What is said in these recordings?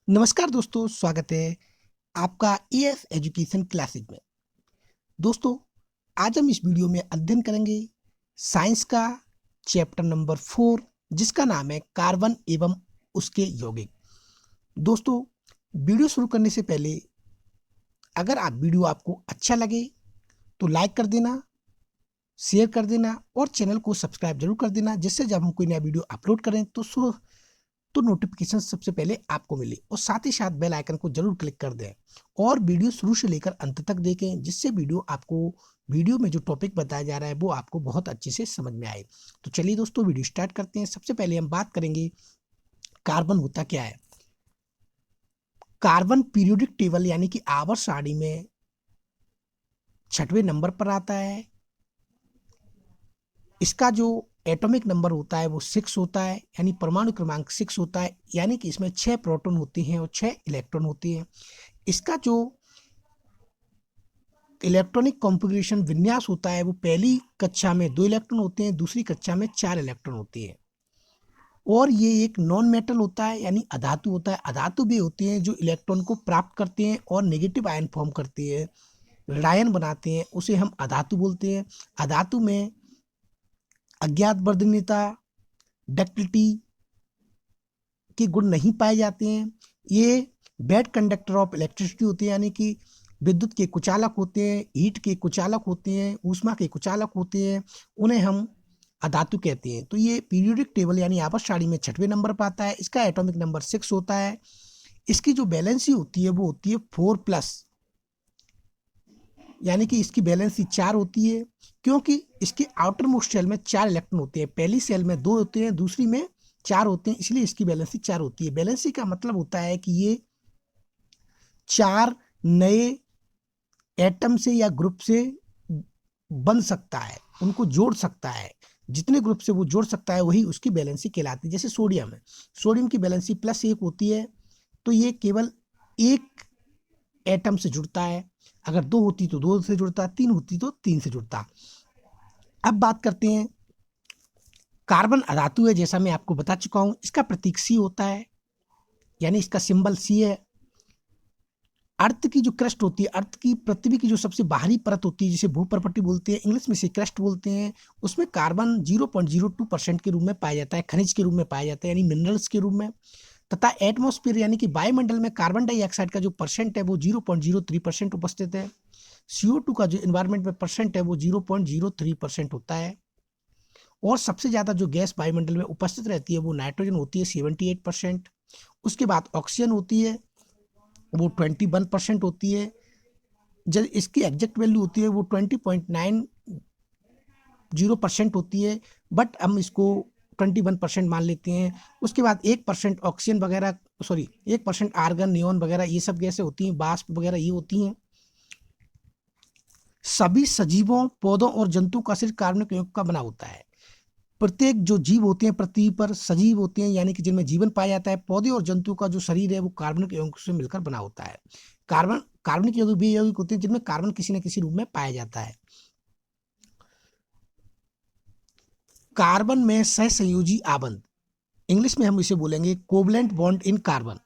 नमस्कार दोस्तों, स्वागत है आपका एएस एजुकेशन क्लासेज में। दोस्तों, आज हम इस वीडियो में अध्ययन करेंगे साइंस का चैप्टर नंबर 4, जिसका नाम है कार्बन एवं उसके यौगिक। दोस्तों, वीडियो शुरू करने से पहले अगर वीडियो आपको अच्छा लगे तो लाइक कर देना, शेयर कर देना और चैनल को सब्सक्राइब जरूर कर देना, जिससे जब हम कोई नया वीडियो अपलोड करें तो नोटिफिकेशन सबसे पहले आपको मिले। और साथ ही साथ बेल आइकन को जरूर क्लिक कर दें और वीडियो शुरू से लेकर अंत तक देखें, जिससे वीडियो में जो टॉपिक बताया जा रहा है वो आपको बहुत अच्छे से समझ में आए। तो चलिए दोस्तों, वीडियो स्टार्ट करते हैं। सबसे पहले हम बात करेंगे कार्बन होता क्या है। कार्बन पीरियोडिक टेबल यानी कि आवर्त सारणी में 6वें नंबर पर आता है। इसका जो एटॉमिक नंबर होता है वो 6 होता है, यानी परमाणु क्रमांक 6 होता है, यानी कि इसमें 6 प्रोटॉन होते हैं और 6 इलेक्ट्रॉन होते हैं। इसका जो इलेक्ट्रॉनिक कॉन्फ़िगरेशन विन्यास होता है वो पहली कक्षा में 2 इलेक्ट्रॉन होते हैं, दूसरी कक्षा में 4 इलेक्ट्रॉन होते हैं। और ये एक नॉन मेटल होता है, यानी अधातु होता है। अधातु भी होते हैं जो इलेक्ट्रॉन को प्राप्त करते हैं और नेगेटिव आयन फॉर्म करते हैं, ऋणायन बनाते हैं, उसे हम अधातु बोलते हैं। अधातु में अज्ञात वर्धनीयता, डक्टिलिटी के गुण नहीं पाए जाते हैं। ये बैड कंडक्टर ऑफ इलेक्ट्रिसिटी होते हैं, यानी कि विद्युत के कुचालक होते हैं, हीट के कुचालक होते हैं, ऊष्मा के कुचालक होते हैं, उन्हें हम अधातु कहते हैं। तो ये पीरियोडिक टेबल यानी आवर्त सारणी में 6वें नंबर पर आता है। इसका एटॉमिक नंबर 6 होता है। इसकी जो बैलेंसी होती है वो होती है 4+, यानी कि इसकी बैलेंसी 4 होती है, क्योंकि इसके आउटर मोस्ट शेल में 4 इलेक्ट्रॉन होते हैं। पहली सेल में 2 होते हैं, दूसरी में 4 होते हैं, इसलिए इसकी बैलेंसी 4 होती है। बैलेंसी का मतलब होता है कि ये 4 नए एटम से या ग्रुप से बन सकता है, उनको जोड़ सकता है। जितने ग्रुप से वो जोड़ सकता है वही उसकी बैलेंसी कहलाती है। जैसे सोडियम है, सोडियम की बैलेंसी +1 होती है, तो ये केवल एक एटम से जुड़ता है। अगर 2 होती तो 2 से जुड़ता, 3 होती तो 3 से जुड़ता। अब बात करते हैं, कार्बन अधातु है, जैसा मैं आपको बता चुका हूं। इसका प्रतीक सी होता है, यानी इसका सिंबल सी है। अर्थ की जो क्रस्ट होती है, अर्थ की पृथ्वी की जो सबसे बाहरी परत होती है, जिसे भूप्रपट्टी बोलते हैं, इंग्लिश में से क्रस्ट बोलते हैं, उसमें कार्बन 0.02% के रूप में पाया जाता है, खनिज के रूप में पाया जाता है, यानी मिनरल्स के रूप में। तथा एटमॉस्फेयर यानी कि वायुमंडल में कार्बन डाइऑक्साइड का जो परसेंट है वो 0.03% उपस्थित है। CO2 का जो इन्वायरमेंट में परसेंट है वो 0.03% होता है। और सबसे ज़्यादा जो गैस वायुमंडल में उपस्थित रहती है वो नाइट्रोजन होती है, 78%। उसके बाद ऑक्सीजन होती है, वो 21% होती है। जब इसकी एग्जैक्ट वैल्यू होती है वो 20.90% होती है, बट हम इसको 21% मान लेते हैं। उसके बाद 1% ऑक्सीजन वगैरह, 1% आर्गन, नियॉन वगैरह ये सब गैसें होती हैं, वाष्प वगैरह ये होती हैं। सभी सजीवों, पौधों और जंतु का शरीर कार्बनिक यौगिक का बना होता है। प्रत्येक जो जीव होते हैं पृथ्वी पर सजीव होते हैं, यानी कि जिनमें जीवन पाया जाता है, पौधे और जंतु का जो शरीर है वो कार्बनिक यौगिक से मिलकर बना होता है। कार्बनिक यौगिक भी यौगिक होते हैं जिनमें कार्बन किसी न किसी रूप में पाया जाता है। कार्बन में सहसंयोजी आबंध, इंग्लिश में हम इसे बोलेंगे covalent bond in carbon.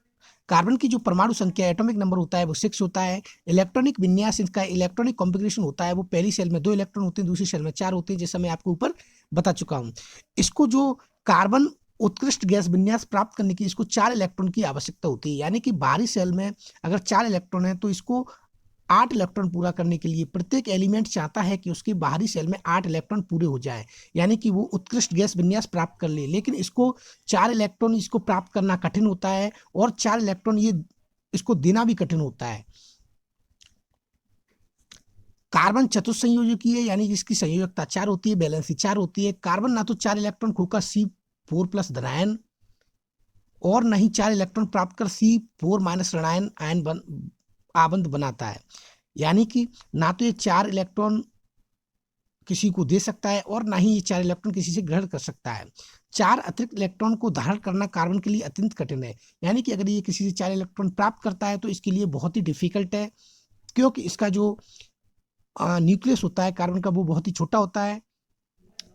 Carbon की जो परमाणु संख्या, एटॉमिक नंबर होता है वो 6 होता है। इलेक्ट्रॉनिक विन्यास, इसका इलेक्ट्रॉनिक कॉन्फ़िगरेशन होता है वो पहली सेल में 2 इलेक्ट्रॉन होते हैं, दूसरी सेल में 4 होते हैं, जैसा मैं आपको ऊपर बता चुका हूँ। इसको जो कार्बन उत्कृष्ट गैस विन्यास प्राप्त करने की इसको 4 इलेक्ट्रॉन की आवश्यकता होती है, यानी कि बाहरी सेल में अगर 4 इलेक्ट्रॉन है तो इसको 8 इलेक्ट्रॉन पूरा करने के लिए प्रत्येक एलिमेंट चाहता है कि उसके बाहरी सेल में 8 इलेक्ट्रॉन पूरे हो जाए, यानी कि वो उत्कृष्ट गैस विन्यास प्राप्त कर ले। लेकिन इसको 4 इलेक्ट्रॉन इसको प्राप्त करना कठिन होता है और 4 इलेक्ट्रॉन ये इसको देना भी कठिन होता है। कार्बन चतुस्संयोजकी है, यानी कि इसकी संयोजकता 4 होती है, बैलेंसी 4 होती है। कार्बन ना तो 4 इलेक्ट्रॉन खोकर C4+ धनायन और न ही 4 इलेक्ट्रॉन प्राप्त कर C4- ऋणायन आबंध बनाता है, यानी कि ना तो ये 4 इलेक्ट्रॉन किसी को दे सकता है और ना ही ये 4 इलेक्ट्रॉन किसी से ग्रहण कर सकता है। 4 अतिरिक्त इलेक्ट्रॉन को धारण करना कार्बन के लिए अत्यंत कठिन है, यानी कि अगर ये किसी से 4 इलेक्ट्रॉन प्राप्त करता है तो इसके लिए बहुत ही डिफिकल्ट है, क्योंकि इसका जो न्यूक्लियस होता है कार्बन का वो बहुत ही छोटा होता है।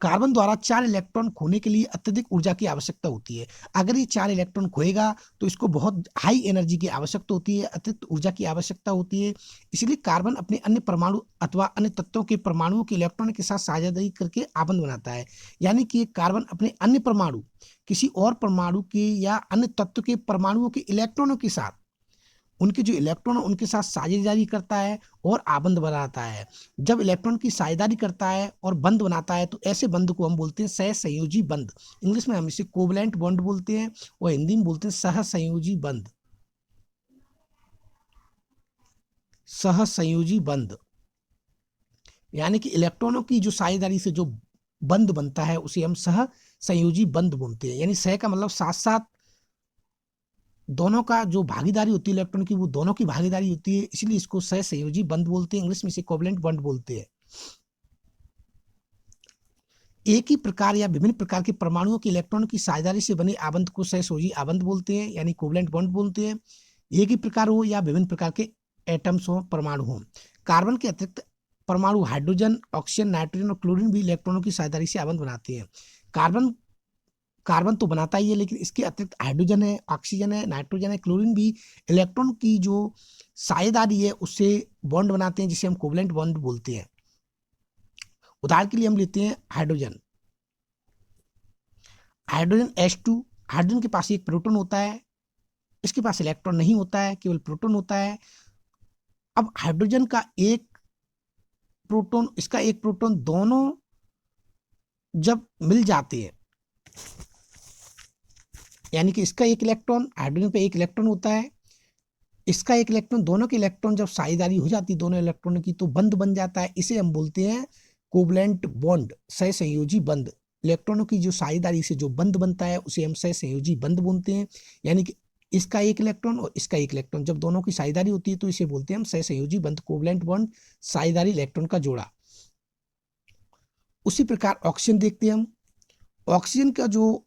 कार्बन द्वारा 4 इलेक्ट्रॉन खोने के लिए अत्यधिक ऊर्जा की आवश्यकता होती है। अगर ये 4 इलेक्ट्रॉन खोएगा तो इसको बहुत हाई एनर्जी की आवश्यकता होती है, अतिरिक्त ऊर्जा की आवश्यकता होती है। इसलिए कार्बन अपने अन्य परमाणु अथवा अन्य तत्वों के परमाणुओं के इलेक्ट्रॉन के साथ साझेदारी करके आबंध बनाता है। यानी कि कार्बन अपने अन्य परमाणु किसी और परमाणु के या अन्य तत्व के परमाणुओं के इलेक्ट्रॉनों के साथ, उनके जो इलेक्ट्रॉन है उनके साथ साझेदारी करता है और आबंध बनाता है। जब इलेक्ट्रॉन की साझेदारी करता है और बंध बनाता है तो ऐसे बंध को हम बोलते हैं सहसंयोजी बंध। इंग्लिश में हम इसे कोवलेंट बॉन्ड बोलते हैं और हिंदी में बोलते हैं सहसंयोजी बंध। सहसंयोजी बंध यानी कि इलेक्ट्रॉनों की जो साझेदारी से जो बंध बनता है उसे हम सहसंयोजी बंध बोलते हैं। यानी सह का मतलब साथ साथ, दोनों का जो भागीदारी होती है इलेक्ट्रॉन की, वो दोनों की भागीदारी होती है, इसलिए इसको सहसंयोजी बंध बोलते हैं। इंग्लिश में इसे कोवलेंट बॉन्ड बोलते हैं। एक ही प्रकार या विभिन्न प्रकार के परमाणुओं के इलेक्ट्रॉन की साझेदारी से बने आबंध को सहसंयोजी आबंध बोलते हैं, यानी कोवलेंट बॉन्ड बोलते हैं। एक ही प्रकार हो या विभिन्न प्रकार के एटम्स हो, परमाणु हो। कार्बन के अतिरिक्त परमाणु हाइड्रोजन, ऑक्सीजन, नाइट्रोजन और क्लोरीन भी इलेक्ट्रॉनों की साझेदारी से आबंध बनाते हैं। कार्बन कार्बन तो बनाता ही है, लेकिन इसके अतिरिक्त हाइड्रोजन है, ऑक्सीजन है, नाइट्रोजन है, क्लोरीन भी इलेक्ट्रॉन की जो साझेदारी है उससे बॉन्ड बनाते हैं, जिसे हम कोवलेंट बॉन्ड बोलते हैं। उदाहरण के लिए हम लेते हैं हाइड्रोजन। हाइड्रोजन H2, हाइड्रोजन के पास एक प्रोटॉन होता है, इसके पास इलेक्ट्रॉन नहीं होता है, केवल प्रोटॉन होता है। अब हाइड्रोजन का एक प्रोटॉन, इसका एक प्रोटॉन, दोनों जब मिल जाते हैं, यानी कि इसका एक इलेक्ट्रॉन, हाइड्रोजन पे एक इलेक्ट्रॉन होता है, इसका एक इलेक्ट्रॉन, दोनों की इलेक्ट्रॉन जब साझेदारी हो जाती है दोनों इलेक्ट्रॉनों की तो बंध बन जाता है। इसे हम बोलते हैं कोवलेंट बॉन्ड, सहसंयोजी बंध। इलेक्ट्रॉनों की जो साझेदारी से जो बंध बनता है उसे हम सहसंयोजी बंध बोलते हैं। यानी कि इसका एक इलेक्ट्रॉन और इसका एक इलेक्ट्रॉन जब दोनों की साझेदारी होती है तो इसे बोलते हैं हम सहसंयोजी बंध, कोवलेंट बॉन्ड, साझेदारी इलेक्ट्रॉन का जोड़ा। उसी प्रकार ऑक्सीजन देखते हैं हम। ऑक्सीजन का जो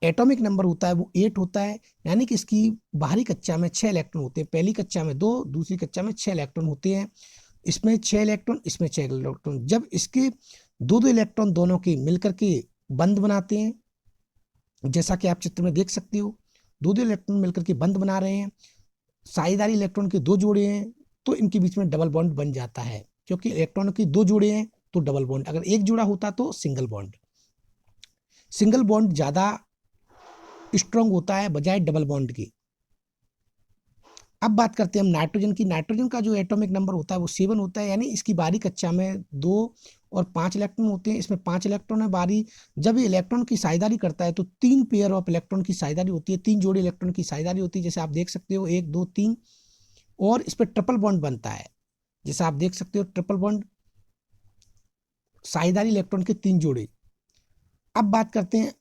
एटॉमिक नंबर होता है वो 8 होता है, यानी कि इसकी बाहरी कक्षा में 6 इलेक्ट्रॉन होते हैं। पहली कक्षा में 2, दूसरी कक्षा में 6 इलेक्ट्रॉन होते हैं। इसमें 6 इलेक्ट्रॉन, इसमें 6 इलेक्ट्रॉन। जब इसके दो दो इलेक्ट्रॉन दोनों के मिलकर के बंध बनाते हैं, जैसा कि आप चित्र में देख सकते हो, दो दो इलेक्ट्रॉन मिलकर के बंध बना रहे हैं, साझेदारी इलेक्ट्रॉन के दो जोड़े हैं, तो इनके बीच में डबल बॉन्ड बन जाता है। क्योंकि इलेक्ट्रॉन की दो जोड़े हैं तो डबल बॉन्ड, अगर एक जोड़ा होता तो सिंगल बॉन्ड। सिंगल बॉन्ड ज्यादा स्ट्रॉन्ग होता है बजाय डबल बॉन्ड की। अब बात करते हैं हम नाइट्रोजन की। नाइट्रोजन का जो एटॉमिक नंबर होता है वो 7 होता है, यानी इसकी बाहरी कक्षा में 2 और 5 इलेक्ट्रॉन होते हैं। इसमें 5 इलेक्ट्रॉन है बाहरी। जब ये इलेक्ट्रॉन की साझेदारी करता है तो 3 पेयर ऑफ इलेक्ट्रॉन की साझेदारी होती है, 3 जोड़ी इलेक्ट्रॉन की साझेदारी होती है, जैसे आप देख सकते हो 1 2 3, और इस पर ट्रिपल बॉन्ड बनता है, जैसे आप देख सकते हो ट्रिपल बॉन्ड, साझेदारी इलेक्ट्रॉन के 3 जोड़े। अब बात करते हैं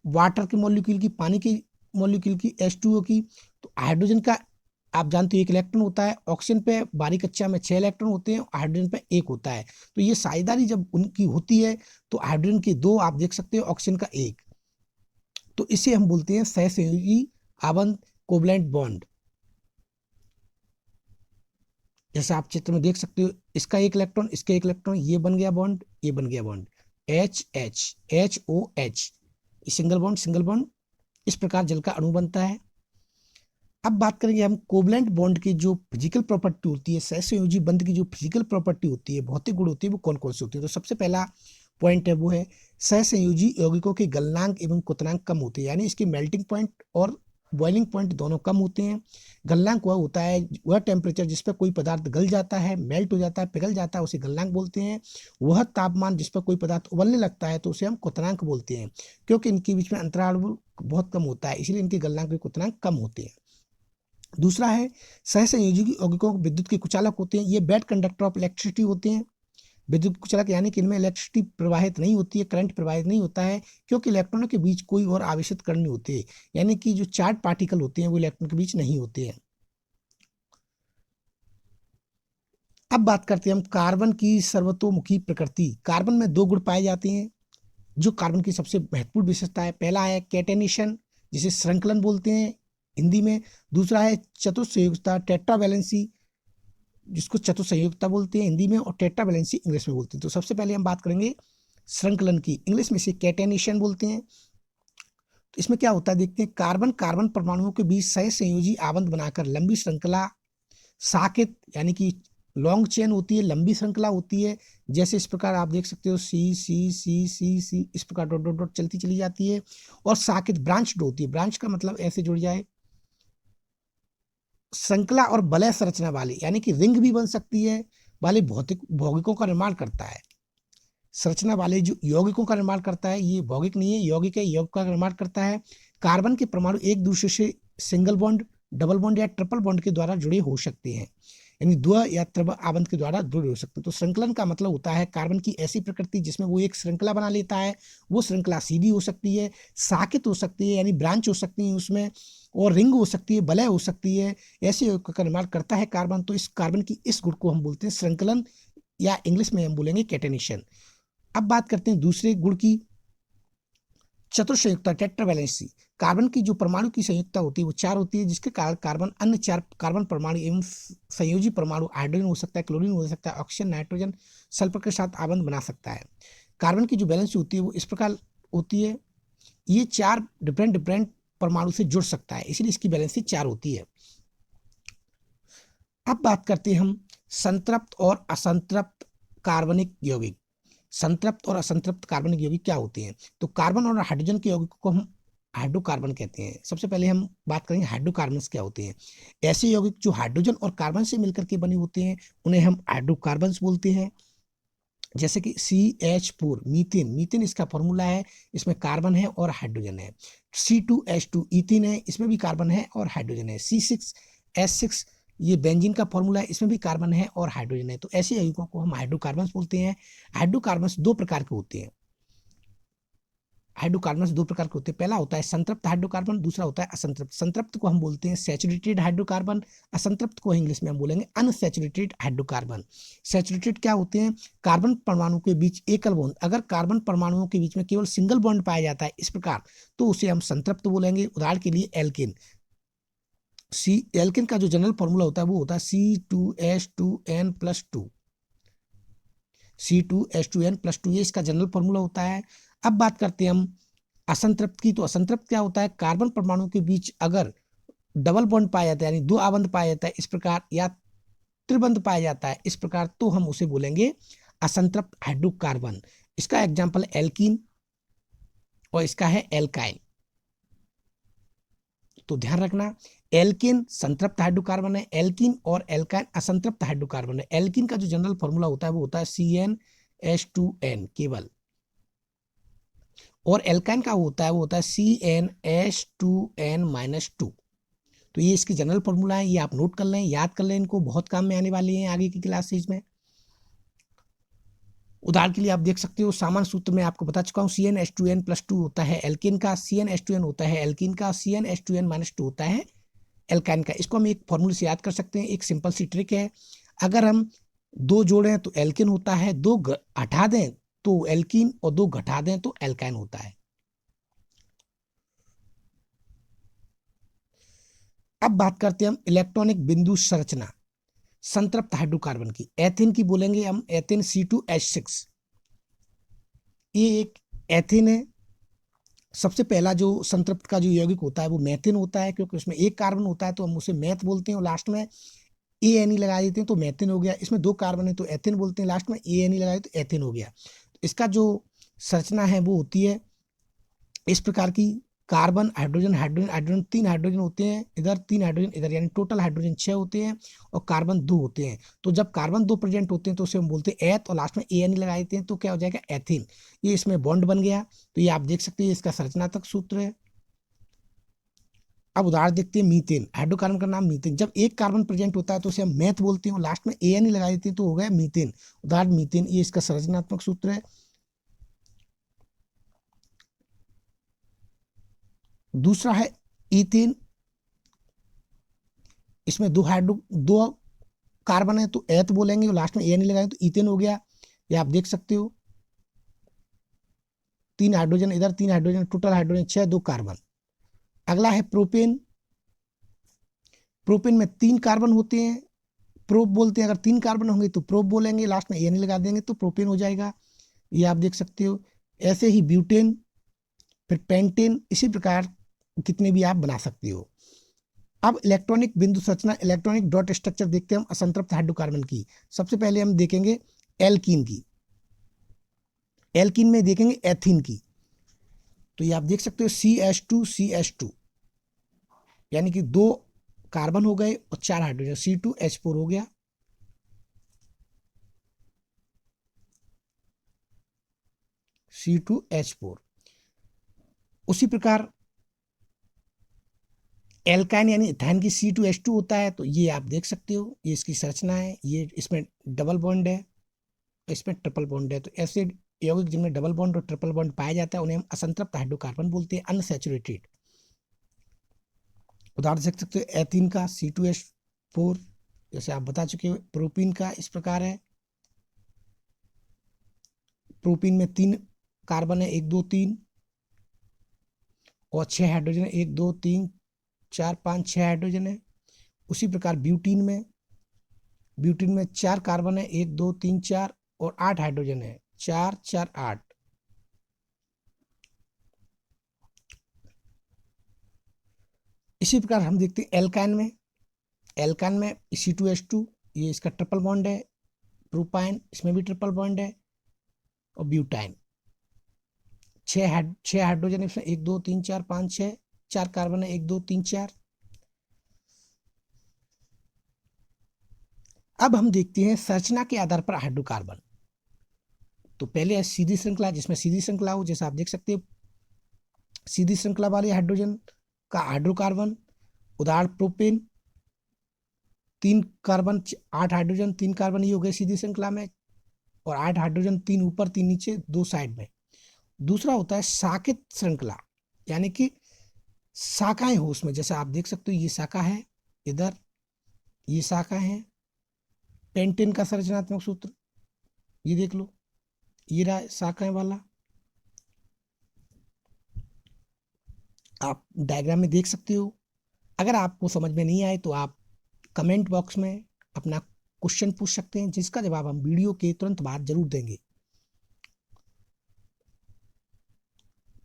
वाटर के मॉलिक्यूल की, पानी के मॉलिक्यूल की, H2O की। तो हाइड्रोजन का आप जानते हो 1 इलेक्ट्रॉन होता है, ऑक्सीजन पे बाहरी कक्षा में 6 इलेक्ट्रॉन होते हैं, हाइड्रोजन पे 1 होता है। तो ये साझेदारी जब उनकी होती है तो हाइड्रोजन की 2 आप देख सकते हो, ऑक्सीजन का 1, तो इसे हम बोलते हैं सहसंयोजी आबंध, कोवलेंट बॉन्ड। जैसे आप चित्र में देख सकते हो, इसका एक इलेक्ट्रॉन, इसका एक इलेक्ट्रॉन, ये बन गया बॉन्ड, ये बन गया बॉन्ड, HOH, सिंगल बॉन्ड। इस प्रकार जल का अणु बनता है। अब बात करेंगे हम कोवलेंट बॉन्ड की जो फिजिकल प्रॉपर्टी होती है, सहसंयोजी बंध की जो फिजिकल प्रॉपर्टी होती है, भौतिक गुण होती है, वो कौन कौन सी होती है। तो सबसे पहला पॉइंट है वो है सहसंयोजी यौगिकों के गलनांक एवं क्वथनांक कम होते हैं, यानी इसके मेल्टिंग पॉइंट और बॉइलिंग पॉइंट दोनों कम होते हैं। गलनांक वह होता है, वह टेम्परेचर जिस पर कोई पदार्थ गल जाता है, मेल्ट हो जाता है, पिघल जाता है, उसे गलनांक बोलते हैं। वह तापमान जिस पर कोई पदार्थ उबलने लगता है तो उसे हम क्वथनांक बोलते हैं। क्योंकि इनके बीच में अंतराल बहुत कम होता है, इसलिए इनके गलनांक के क्वथनांक कम होते हैं। दूसरा है सहसंयोजी यौगिकों विद्युत के कुचालक होते हैं। ये बैड कंडक्टर ऑफ इलेक्ट्रिसिटी होते हैं। विद्युत कुचालक यानी कि इनमें इलेक्ट्रिसिटी प्रवाहित नहीं होती है, करंट प्रवाहित नहीं होता है, क्योंकि इलेक्ट्रॉनों के बीच कोई और आवेशित कण नहीं होते, यानी कि जो चार्ज पार्टिकल होते हैं वो इलेक्ट्रॉन के बीच नहीं होते हैं। अब बात करते हैं हम कार्बन की सर्वतोमुखी प्रकृति। कार्बन में 2 गुण पाए जाते हैं जो कार्बन की सबसे महत्वपूर्ण विशेषता है। पहला है कैटेनेशन, जिसे श्रृंखलन बोलते हैं हिंदी में। दूसरा है चतुस्संयुगता, टेट्रावैलेंसी, जिसको चतुस्संयुगता बोलते हैं हिंदी में, और टेट्रावैलेंसी इंग्लिश में बोलते हैं। तो सबसे पहले हम बात करेंगे श्रृंखलन की, इंग्लिश में इसे कैटेनेशन बोलते हैं। तो इसमें क्या होता है देखते हैं, कार्बन कार्बन परमाणुओं के बीच सह संयोजी आबंध बनाकर लंबी श्रृंखला साकेत यानी कि लॉन्ग चेन होती है, लंबी श्रृंखला होती है। जैसे इस प्रकार आप देख सकते हो सी सी सी सी सी, इस प्रकार डॉट डॉट डॉट चलती चली जाती है। और साकेत ब्रांच्ड होती है, ब्रांच का मतलब ऐसे जुड़ जाए, श्रृंखला और वलय संरचना वाली, यानी कि रिंग भी बन सकती है, वाले भौतिक भौगिकों का निर्माण करता है। संरचना वाले जो यौगिकों का निर्माण करता है, ये भौगिक नहीं है, यौगिक है, यौगिक का निर्माण करता है। कार्बन के परमाणु एक दूसरे से सिंगल बॉन्ड, डबल बॉन्ड या ट्रिपल बॉन्ड के द्वारा जुड़े हो सकते हैं, यानी द्व या त्रिभ आबंध के द्वारा जुड़े हो सकते हैं। तो श्रृंखलन का मतलब होता है कार्बन की ऐसी प्रकृति जिसमें वो एक श्रृंखला बना लेता है। वो श्रृंखला सीधी हो सकती है, साकित हो सकती है यानी ब्रांच हो सकती है उसमें, और रिंग हो सकती है, वलय हो सकती है। ऐसे यौगिकों का निर्माण करता है कार्बन। तो इस कार्बन की इस गुण को हम बोलते हैं श्रृंखलन, या इंग्लिश में हम बोलेंगे कैटेनेशन। अब बात करते हैं दूसरे गुण की, चतुर्संयुक्ता टेट्रावैलेंसी। कार्बन की जो परमाणु की संयुक्ता होती है वो 4 होती है, जिसके कारण कार्बन अन्य 4 कार्बन परमाणु एवं संयोजी परमाणु, हाइड्रोजन हो सकता है, क्लोरीन हो सकता है, ऑक्सीजन, नाइट्रोजन, सल्फर के साथ आबंध बना सकता है। कार्बन की जो बैलेंस होती है वो इस प्रकार होती है, ये 4 डिफरेंट डिफरेंट परमाणु से जुड़ सकता है, इसलिए इसकी बैलेंसी 4 होती है। अब बात करते हैं हम संतृप्त और असंतृप्त कार्बनिक यौगिक। संतृप्त और असंतृप्त कार्बनिक यौगिक क्या होते हैं? तो कार्बन और हाइड्रोजन के यौगिकों को हम हाइड्रोकार्बन कहते हैं। सबसे पहले हम बात करेंगे हाइड्रोकार्बन्स क्या होते हैं। ऐसे यौगिक जो हाइड्रोजन और कार्बन से मिलकर के बने होते हैं उन्हें हम हाइड्रोकार्बन्स बोलते हैं। जैसे कि CH4 मीथेन, मीथेन इसका फॉर्मूला है, इसमें कार्बन है और हाइड्रोजन है। C2H2 ईथीन है, इसमें भी कार्बन है और हाइड्रोजन है। C6H6 ये बेंजीन का फॉर्मूला है, इसमें भी कार्बन है और हाइड्रोजन है। तो ऐसे यौगिकों को हम हाइड्रोकार्बन्स बोलते हैं। हाइड्रोकार्बन्स 2 प्रकार के होते हैं। हाइड्रोकार्बन्स 2 प्रकार के होते हैं, पहला होता है संतृप्त हाइड्रोकार्बन, दूसरा होता है असंतृप्त। संतृप्त को हम बोलते हैं सैचुरेटेड हाइड्रोकार्बन, असंतृप्त को इंग्लिश में हम बोलेंगे अनसैचुरेटेड हाइड्रोकार्बन। सैचुरेटेड क्या होते हैं? कार्बन परमाणु के बीच एकल बॉन्ड, अगर कार्बन परमाणुओं के बीच में केवल सिंगल बॉन्ड पाया जाता है इस प्रकार, तो उसे हम संतृप्त बोलेंगे। उदाहरण के लिए एल्केन, एल्केन का जो जनरल फॉर्मूला होता है वो होता है C2H2N+2, C2H2N+2, ये इसका जनरल फॉर्मूला होता है। अब बात करते हैं हम असंतृप्त की। तो असंतृप्त क्या होता है? कार्बन परमाणु के बीच अगर डबल बॉन्ड पाया जाता है, यानी 2 आबंध पाया जाता है इस प्रकार, या त्रिबंध पाया जाता है इस प्रकार, तो हम उसे बोलेंगे असंतृप्त हाइड्रोकार्बन। इसका एग्जाम्पल एल्कीन और इसका है एल्काइल। तो ध्यान रखना, एल्कीन संतृप्त हाइड्रोकार्बन है, एल्कीन और एल्काइन असंतृप्त हाइड्रोकार्बन है। एल्कीन का जो जनरल फॉर्मूला होता है वो होता है CnH2n केवल, और एल्काइन का होता है वो होता है CnH2n-2। तो ये इसकी जनरल फॉर्मूला है, ये आप नोट कर लें, याद कर लें, इनको बहुत काम में आने वाली हैं आगे की क्लासेज में। उदाहरण के लिए आप देख सकते हो, सामान्य सूत्र में आपको बता चुका हूँ, CnH2n+2 होता है एल्कीन का, CnH2n होता है एल्कीन का, CnH2n-2 होता है एल्काइन का। इसको हम एक फॉर्मूले से याद कर सकते हैं, एक सिंपल सी ट्रिक है। अगर हम 2 जोड़ें तो एल्कीन होता है, 2 हटा दें तो एल्कीन, और 2 घटा दें तो एल्काइन होता है। अब बात करते हैं हम इलेक्ट्रॉनिक बिंदु संरचना संतृप्त हाइड्रोकार्बन की। एथेन की बोलेंगे हम, एथेन C2H6, ये एक एथेन है। सबसे पहला जो संतृप्त का जो यौगिक होता है वो मेथेन होता है, क्योंकि उसमें एक कार्बन होता है तो हम उसे मैथ बोलते हैं, और लास्ट में ANE लगा देते हैं तो मेथेन हो गया। इसमें 2 कार्बन है तो एथेन बोलते हैं, लास्ट में ANE लगा देते तो एथेन हो गया। इसका जो संरचना है वो होती है इस प्रकार की, carbon hydrogen hydrogen hydrogen, 3 hydrogen होते हैं इधर, 3 हाइड्रोजन इधर, यानी टोटल हाइड्रोजन 6 होते हैं, और कार्बन 2 होते हैं। तो जब कार्बन 2 प्रेजेंट होते हैं तो उसे हम बोलते हैं एथ, और लास्ट में ANE लगा देते हैं तो क्या हो जाएगा? एथीन। ये इसमें बॉन्ड बन गया। तो ये आप देख सकते हैं, इसका संरचनात्मक सूत्र है। अब उदाहरण देखते हैं मीथेन, हाइड्रोकार्बन का नाम मीथेन। जब एक कार्बन प्रेजेंट होता है तो उसे हम मैथ बोलते हैं, और लास्ट में ANE लगा देते हैं तो हो गया मीथेन। उदाहरण मीथेन, ये इसका संरचनात्मक सूत्र है। दूसरा है ईथेन, इसमें 2 कार्बन है तो एथ बोलेंगे, और लास्ट में ANE लगाएंगे तो ईथेन हो गया। ये आप देख सकते हो, 3 हाइड्रोजन इधर, 3 हाइड्रोजन, टोटल हाइड्रोजन 6, 2 कार्बन। अगला है प्रोपेन। प्रोपेन में 3 कार्बन होते हैं, प्रोप बोलते हैं। अगर 3 कार्बन होंगे तो प्रोप बोलेंगे, लास्ट में ANE लगा देंगे तो प्रोपेन हो जाएगा। ये आप देख सकते हो। ऐसे ही ब्यूटेन, फिर पेंटेन, इसी प्रकार कितने भी आप बना सकते हो। अब इलेक्ट्रॉनिक बिंदु संरचना, इलेक्ट्रॉनिक डॉट स्ट्रक्चर देखते हैं हम असंतृप्त हाइड्रोकार्बन की। सबसे पहले हम देखेंगे एल्कीन की, एल्कीन में देखेंगे एथीन की। तो ये आप देख सकते हो CH2CH2, यानी कि 2 कार्बन हो गए और 4 हाइड्रोजन, C2H4 हो गया। C2H4। उसी प्रकार एल्काइन यानी इथाइन की C2H2 होता है। तो ये आप देख सकते हो, ये इसकी संरचना है। ये इसमें डबल बॉन्ड है, इसमें ट्रिपल बॉन्ड है। तो ऐसे यौगिक जिनमें डबल बॉन्ड और ट्रिपल बॉन्ड पाया जाता है उन्हें हम असंतृप्त हाइड्रोकार्बन बोलते हैं, अनसैचुरेटेड। उदाहरण देख सकते हो एथीन का C2H4, जैसे आप बता चुके हो। प्रोपीन का इस प्रकार है, प्रोपीन में 3 कार्बन है, 1 2 3, और 6 हाइड्रोजन है, 1 2 3 4 5 6 हाइड्रोजन है। उसी प्रकार ब्यूटीन में, ब्यूटीन में 4 कार्बन है, 1 2 3 4, और 8 हाइड्रोजन है, 4 4 8। इसी प्रकार हम देखते हैं एल्काइन में, एल्काइन में C2H2, ये इसका ट्रिपल बॉन्ड है। प्रोपाइन, इसमें भी ट्रिपल बॉन्ड है। और ब्यूटाइन, 6 हाइड्रोजन इसमें, 1 2 3 4 5 6, 4 कार्बन है, 1 2 3 4। अब हम देखते हैं संरचना के आधार पर हाइड्रोकार्बन। तो पहले है सीधी श्रृंखला, जिसमें सीधी श्रृंखला हो, जैसे आप देख सकते हो सीधी श्रृंखला वाले हाइड्रोजन का हाइड्रोकार्बन। उदाहरण प्रोपेन, 3 कार्बन 8 हाइड्रोजन, 3 कार्बन, ये हो गए सीधी श्रृंखला में। और 8 हाइड्रोजन, 3 ऊपर 3 नीचे, 2 साइड में। दूसरा होता है शाखित श्रृंखला, यानी कि शाखाएं हो उसमें, जैसे आप देख सकते हो ये शाखा है, इधर ये शाखा है। पेंटेन का संरचनात्मक सूत्र ये देख लो, ये रहा शाखाएं वाला, आप डायग्राम में देख सकते हो। अगर आपको समझ में नहीं आए तो आप कमेंट बॉक्स में अपना क्वेश्चन पूछ सकते हैं, जिसका जवाब हम वीडियो के तुरंत बाद जरूर देंगे।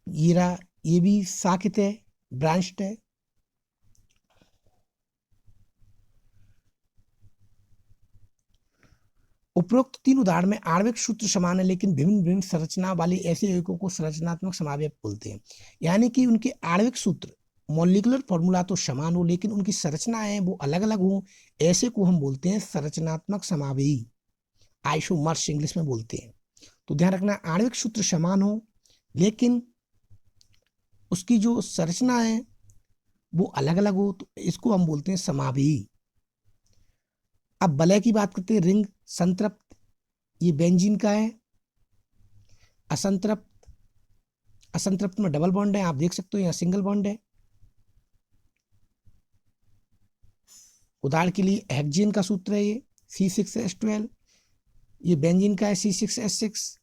ये रहा, ये भी शाखित है, ब्रांच्ड है। उपरोक्त 3 उदाहरण में आणविक सूत्र समान है, लेकिन भिन्न भिन्न संरचना वाले ऐसे यौगिकों को संरचनात्मक समावेश बोलते हैं। यानी कि उनके आणविक सूत्र, मॉलिक्यूलर फॉर्मूला तो समान हो, लेकिन उनकी संरचनाएं वो अलग अलग हो, ऐसे को हम बोलते हैं संरचनात्मक समावेशी, आइसोमर्स इंग्लिश में बोलते हैं। तो ध्यान रखना, आणविक सूत्र समान हो लेकिन उसकी जो संरचना है वो अलग अलग हो, तो इसको हम बोलते हैं समावेशी। अब वलय की बात करते हैं, रिंग, संतृप्त, ये बेंजीन का है। असंतृप्त, असंतृप्त में डबल बॉन्ड है, आप देख सकते हो यहाँ सिंगल बॉन्ड है। उदाहरण के लिए हेक्सेन का सूत्र है ये C6H12, ये बेंजीन का है C6H6।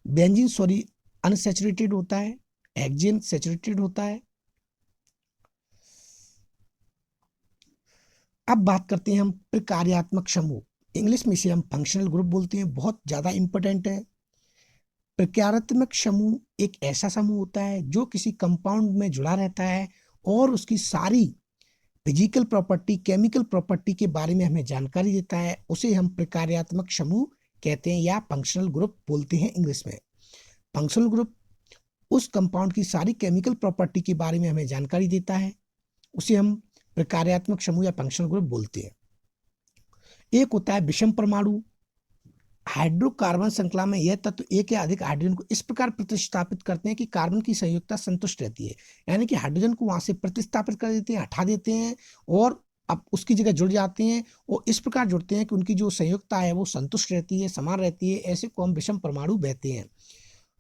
बेंजीन सॉरी अनसैचुरेटेड होता है, हेक्सेन सैचुरेटेड होता है। अब बात करते हैं हम प्रकार्यात्मक समूह, इंग्लिश में इसे हम फंक्शनल ग्रुप बोलते हैं, बहुत ज्यादा इंपॉर्टेंट है। प्रकार्यात्मक समूह एक ऐसा समूह होता है जो किसी कंपाउंड में जुड़ा रहता है और उसकी सारी फिजिकल प्रॉपर्टी, केमिकल प्रॉपर्टी के बारे में हमें जानकारी देता है, उसे हम प्रकार्यात्मक समूह कहते हैं या फंक्शनल ग्रुप बोलते हैं इंग्लिश में। फंक्शनल ग्रुप उस कंपाउंड की सारी केमिकल प्रॉपर्टी के बारे में हमें जानकारी देता है, उसे हम प्रकार्यात्मक समूह या फंक्शनल ग्रुप बोलते हैं। एक होता है विषम परमाणु। हाइड्रोकार्बन श्रृंखला में यह तत्व एक या अधिक हाइड्रोजन को इस प्रकार प्रतिस्थापित करते हैं कि कार्बन की संयोजकता संतुष्ट रहती है, यानी कि हाइड्रोजन को वहां से प्रतिस्थापित कर देते हैं, हटा देते हैं और अब उसकी जगह जुड़ जाते हैं, और इस प्रकार जुड़ते हैं कि उनकी जो संयोजकता है वो संतुष्ट रहती है, समान रहती है। ऐसे को हम विषम परमाणु कहते हैं।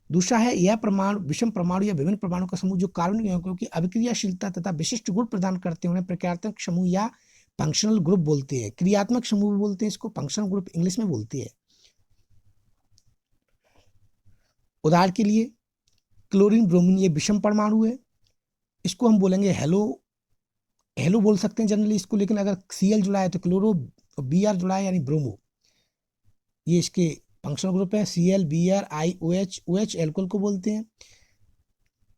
दूसरा है यह परमाणु, विषम परमाणु या विभिन्न परमाणु का समूह जो कार्बन यौगिकों की अभिक्रियाशीलता तथा विशिष्ट गुण प्रदान करते हैं, उन्हें प्रकार्यात्मक समूह या फंक्शनल ग्रुप बोलते हैं। क्रियात्मक समूह भी बोलते हैं इसको, फंक्शनल ग्रुप इंग्लिश में बोलती है। उदाहरण के लिए क्लोरीन ब्रोमीन, ये विषम परमाणु है, इसको हम बोलेंगे हेलो, हेलो बोल सकते हैं जनरली इसको, लेकिन अगर Cl जुड़ा है तो क्लोरो, Br जुड़ा है यानी ब्रोमो, ये इसके फंक्शनल ग्रुप है ClBr OH एल्कोहल को बोलते हैं।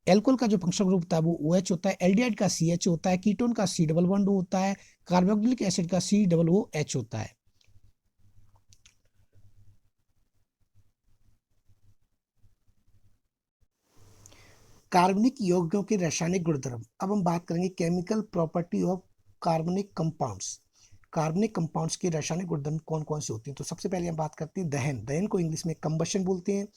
एल्कोहल का जो फंक्शनल ग्रुप होता है वो OH होता है। एल्डिहाइड का CH होता है। कीटोन का C डबल बॉन्ड होता है। कार्बोक्सिलिक एसिड का COOH होता है। कार्बनिक यौगिकों के रासायनिक गुणधर्म। अब हम बात करेंगे केमिकल प्रॉपर्टी ऑफ कार्बनिक कंपाउंड्स। कार्बनिक कंपाउंड्स के रासायनिक गुणधर्म कौन कौन से होते हैं? तो सबसे पहले हम बात करते हैं दहन। दहन को इंग्लिश में कंबशन बोलते हैं।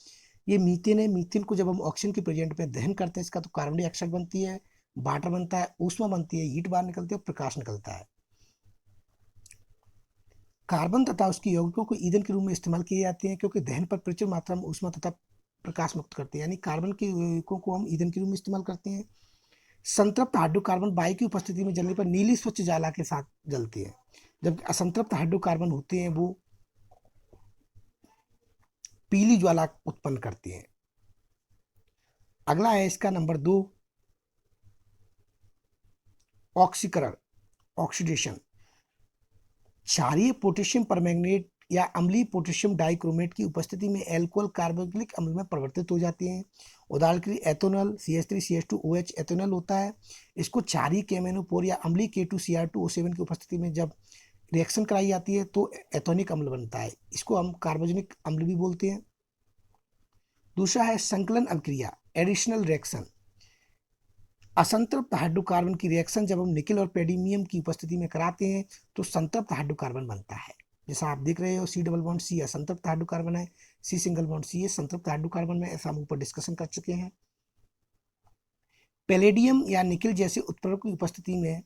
ये मीथेन है। मीथेन को जब हम ऑक्सीजन के प्रेजेंट में दहन करते हैं इसका तो कार्बन डाइऑक्साइड बनती है, वाटर बनता है, ऊष्मा बनती है, हीट बाहर निकलती है और प्रकाश निकलता है। कार्बन तथा उसके यौगिकों को ईंधन के रूप में इस्तेमाल किए जाते हैं क्योंकि दहन पर प्रचुर मात्रा में ऊष्मा तथा प्रकाश मुक्त करते हैं, यानी कार्बन के यौगिकों को हम ईंधन के रूप में इस्तेमाल करते हैं। संतृप्त हाइड्रोकार्बन वायु की उपस्थिति में जलने पर नीली स्वच्छ ज्वाला के साथ जलते हैं, जबकि असंतृप्त हाइड्रोकार्बन होते हैं वो पीली ज्वाला उत्पन्न करते हैं। अगला है इसका नंबर 2, ऑक्सीकरण, ऑक्सीडेशन। क्षारीय पोटेशियम परमैंगनेट या अम्लीय पोटेशियम डाइक्रोमेट की उपस्थिति में अल्कोहल कार्बोक्सिलिक अम्ल में परिवर्तित हो जाते हैं। उदाहरण के लिए एथेनॉल CH3CH2OH एथेनॉल होता है। इसको क्षारीय केमेनोपोर या अम्लीय K2Cr2O7 की उपस्थिति में जब रिएक्शन कराई जाती है तो एथोनिक अम्ल बनता है। इसको हम कार्बोजेनिक अम्ल भी बोलते हैं। दूसरा है संकलन अभिक्रिया, एडिशनल रिएक्शन। असंतृप्त हाइड्रोकार्बन की रिएक्शन जब हम निकल और पैडमियम की उपस्थिति में कराते हैं तो संतृप्त हाइड्रोकार्बन बनता है। जैसा आप देख रहे हो C डबल बॉन्ड C असंतृप्त हाइड्रोकार्बन है, C सिंगल बॉन्ड C संतृप्त हाइड्रोकार्बन में, ऐसा हम ऊपर डिस्कशन कर चुके हैं। पैलेडियम या निकल जैसे उत्पादों की उपस्थिति में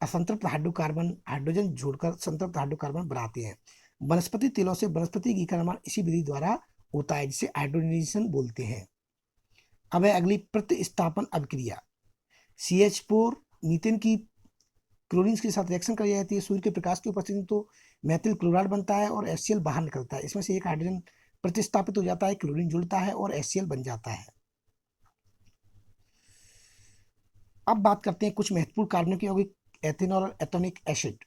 असंतृप्त हाइड्रोकार्बन हाइड्रोजन जोड़कर संतृप्त हाइड्रोकार्बन बनाते हैं। वनस्पति तेलों से वनस्पति की निर्माण इसी विधि द्वारा होता है जिसे हाइड्रोजनेशन बोलते हैं। अब है अगली प्रतिस्थापन अभिक्रिया। CH4 मीथेन की क्लोरीन के साथ रिएक्शन कराई जाती है सूर्य के प्रकाश की उपस्थिति में तो मेथिल क्लोराइड बनता है और HCl बाहर निकलता है। इसमें से एक हाइड्रोजन प्रतिस्थापित हो जाता है, क्लोरीन जुड़ता है और HCl बन जाता है। अब बात करते हैं कुछ महत्वपूर्ण कार्बनिक यौगिक, एथेनॉल और एथोनिक एसिड।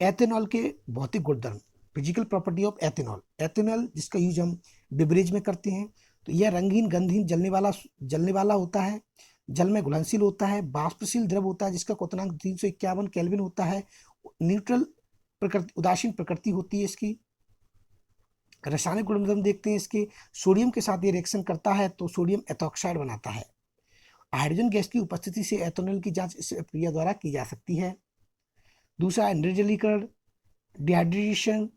एथेनॉल के भौतिक गुणधर्म, physical property of ethanol. Ethanol जिसका यूज हम बेवरेज में करते हैं तो यह रंगीन, गंधहीन, जलने वाला होता है, जल में घुलनशील होता है, वाष्पशील द्रव होता है जिसका क्वथनांक 351 केल्विन होता है, न्यूट्रल प्रकृति, उदासीन प्रकृति होती है इसकी। रासायनिक गुणधर्म देखते हैं इसके। सोडियम के साथ ये रिएक्शन करता है तो सोडियम एथॉक्साइड बनाता है। हाइड्रोजन गैस की उपस्थिति से एथेनॉल की जांच इस प्रक्रिया द्वारा की जा सकती है। दूसरा है निर्जलीकरण, डिहाइड्रेशन।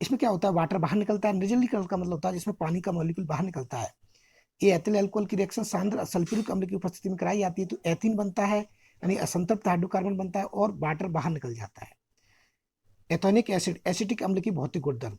इसमें क्या होता है, वाटर बाहर निकलता है। निर्जलीकरण का मतलब होता है जिसमें पानी का मॉलिक्यूल बाहर निकलता है। ये एथिल अल्कोहल की रिएक्शन सांद्र सल्फ्यूरिक अम्ल की उपस्थिति में कराई जाती है तो एथीन बनता है, यानी असंतृप्त हाइड्रोकार्बन बनता है और वाटर बाहर निकल जाता है। एथोनिक एसिड, एसिटिक अम्ल की भौतिक गुणधर्म।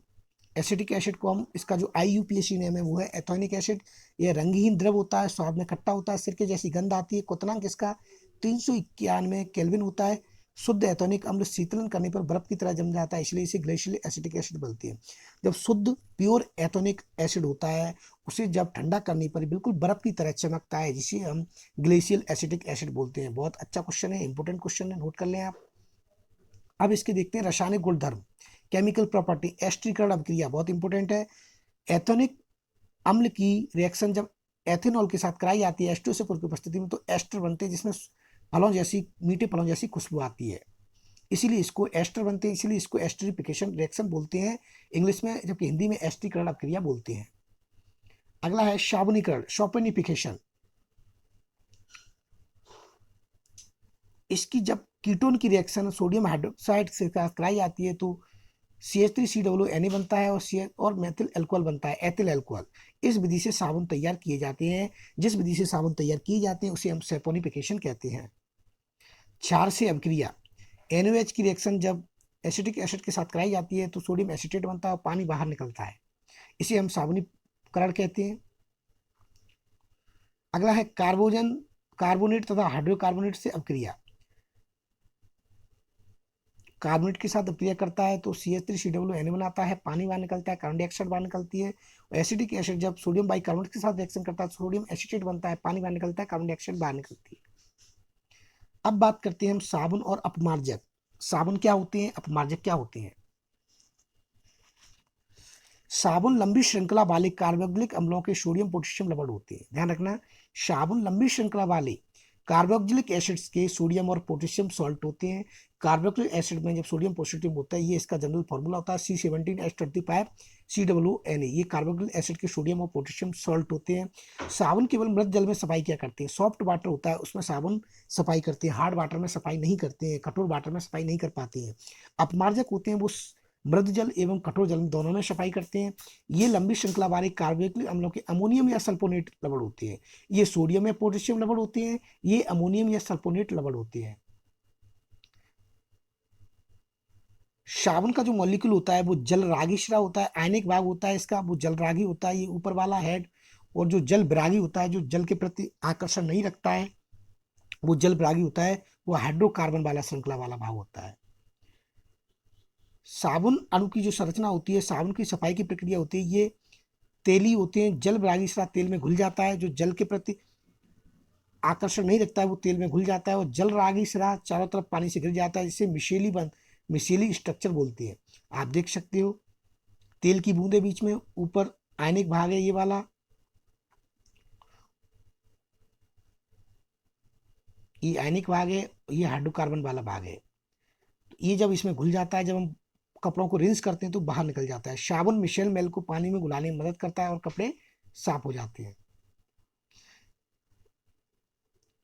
एसिटिक एसिड को हम, इसका जो IUPAC नेम है वो है एथोनिक एसिड। यह रंगहीन द्रव होता है, स्वाद में खट्टा होता है, सिरके जैसी गंध आती है। क्वथनांक इसका 391 केल्विन होता है। शुद्ध एथोनिक अम्ल शीतलन करने पर बर्फ की तरह जम जाता है, इसलिए इसे ग्लेशियल एसिटिक एसिड बोलती है। जब शुद्ध प्योर एथोनिक एसिड होता है उसे जब ठंडा करने पर बिल्कुल बर्फ की तरह चमकता है, जिसे हम ग्लेशियल एसिटिक एसिड बोलते हैं। बहुत अच्छा क्वेश्चन है, इंपोर्टेंट क्वेश्चन है, नोट कर लें आप। अब इसके देखते हैं रासायनिक गुणधर्म, केमिकल प्रॉपर्टी। एस्टरीकरण अभिक्रिया बहुत इंपॉर्टेंट है। एथोनिक अम्ल की रिएक्शन जब एथेनॉल के साथ कराई जाती है H2SO4 की उपस्थिति में तो एस्टर बनते हैं जिसमें फलों जैसी, मीठे फलों जैसी खुशबू आती है, इसीलिए इसको एस्टर बनते हैं, इसीलिए इसको एस्टरीफिकेशन रिएक्शन बोलते हैं इंग्लिश में, जबकि हिंदी में एस्टरीकरण अभिक्रिया बोलते हैं। अगला है साबुनीकरण, शॉर्पनिफिकेशन। इसकी जब कीटोन की रिएक्शन सोडियम हाइड्रोक्साइड से कराई जाती है तो CH3COO बनता है और मेथिल अल्कोहल बनता है, एथिल अल्कोहल। इस विधि से साबुन तैयार किए जाते हैं। जिस विधि से साबुन तैयार किए जाते हैं उसे हम सैपोनिफिकेशन कहते हैं। क्षार से अभिक्रिया, NaOH की रिएक्शन जब एसिटिक एसिड के साथ कराई जाती है तो सोडियम एसिटेट बनता है और पानी बाहर निकलता है, इसे हम साबुनीकरण कहते हैं। अगला है कार्बोनेट तथा हाइड्रोकार्बोनेट से अभिक्रिया। कार्बोनेट के साथ अभिक्रिया करता है तो CH3COO बनाता है, पानी बाहर निकलता है, कार्बन डाइऑक्साइड बाहर निकलती है। एसिडिक एसिड जब सोडियम बाइकार्बोनेट के साथ रिएक्शन करता है तो सोडियम एसिटेट बनता है, पानी बाहर निकलता है, कार्बन डाइऑक्साइड बाहर निकलती है। अब बात करते हैं हम साबुन और अपमार्जक। साबुन क्या होते हैं, अपमार्जक क्या होते हैं? साबुन लंबी श्रृंखला वाले कार्बोक्सिलिक अम्लों के सोडियम पोटेशियम लवण होते हैं। ध्यान रखना, साबुन लंबी श्रृंखला वाले कार्बोक्सिलिक एसिड्स के सोडियम और पोटेशियम सॉल्ट होते हैं। कार्बोक्सिलिक एसिड में जब सोडियम पोटेशियम होता है, ये इसका जनरल फॉर्मूला होता है C17H25COONA। ये कार्बोक्सिलिक एसिड के सोडियम और पोटेशियम सॉल्ट होते हैं। साबुन केवल मृत जल में सफाई क्या करते हैं? सॉफ्ट वाटर होता है उसमें साबुन सफाई करते हैं, हार्ड वाटर में सफाई नहीं करते हैं, कठोर वाटर में सफाई नहीं कर पाते हैं। अपमार्जक होते हैं वो मृद जल एवं कठोर जल दोनों में सफाई करते हैं। ये लंबी श्रृंखला वाले कार्बोक्सिलिक अम्लों के अमोनियम या सल्फोनेट लवण होते हैं। ये सोडियम या पोटेशियम लवण होते हैं, ये अमोनियम या सल्फोनेट लवण होते हैं। साबुन का जो मॉलिक्यूल होता है वो जल रागिश्रा होता है, आयनिक भाग होता है इसका, वो जल रागी होता है, ये ऊपर वाला हेड। और जो जल विरागी होता है, जो जल के प्रति आकर्षण नहीं रखता है, वो जल विरागी होता है, वो हाइड्रोकार्बन वाला श्रृंखला वाला भाग होता है। साबुन अणु की जो संरचना होती है, साबुन की सफाई की प्रक्रिया होती है, ये तेली होते हैं। जल विरागी तेल में घुल जाता है, जो जल के प्रति आकर्षण नहीं रखता है वो तेल में घुल जाता है, और जल रागी सिरा चारों तरफ पानी से गिर जाता है, जिससे मिशेली स्ट्रक्चर बोलती है। आप देख सकते हो तेल की बूंदे बीच में, ऊपर आयनिक भाग है ये वाला, ये आयनिक भाग है, ये हाइड्रोकार्बन वाला भाग है। ये जब इसमें घुल जाता है, जब हम कपड़ों को रिंस करते हैं तो बाहर निकल जाता है। साबुन मिशेल मेल को पानी में घुलाने में मदद करता है और कपड़े साफ हो जाते हैं।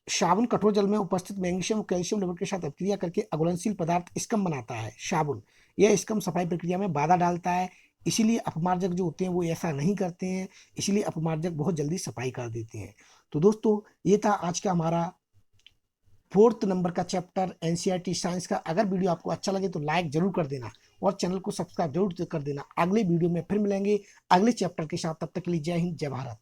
साबुन कठोर जल में उपस्थित मैग्नीशियम और कैल्शियम लवण के साथ अभिक्रिया करके अघुलनशील पदार्थ स्कम बनाता है। साबुन यह स्कम सफाई प्रक्रिया में बाधा डालता है, इसीलिए अपमार्जक जो होते हैं वो ऐसा नहीं करते हैं, इसीलिए अपमार्जक बहुत जल्दी सफाई कर देते हैं। तो दोस्तों, ये था आज का हमारा 4th नंबर का चैप्टर एनसीईआरटी साइंस का। अगर वीडियो आपको अच्छा लगे तो लाइक जरूर कर देना और चैनल को सब्सक्राइब जरूर कर देना। अगले वीडियो में फिर मिलेंगे अगले चैप्टर के साथ, तब तक के लिए जय हिंद, जय भारत।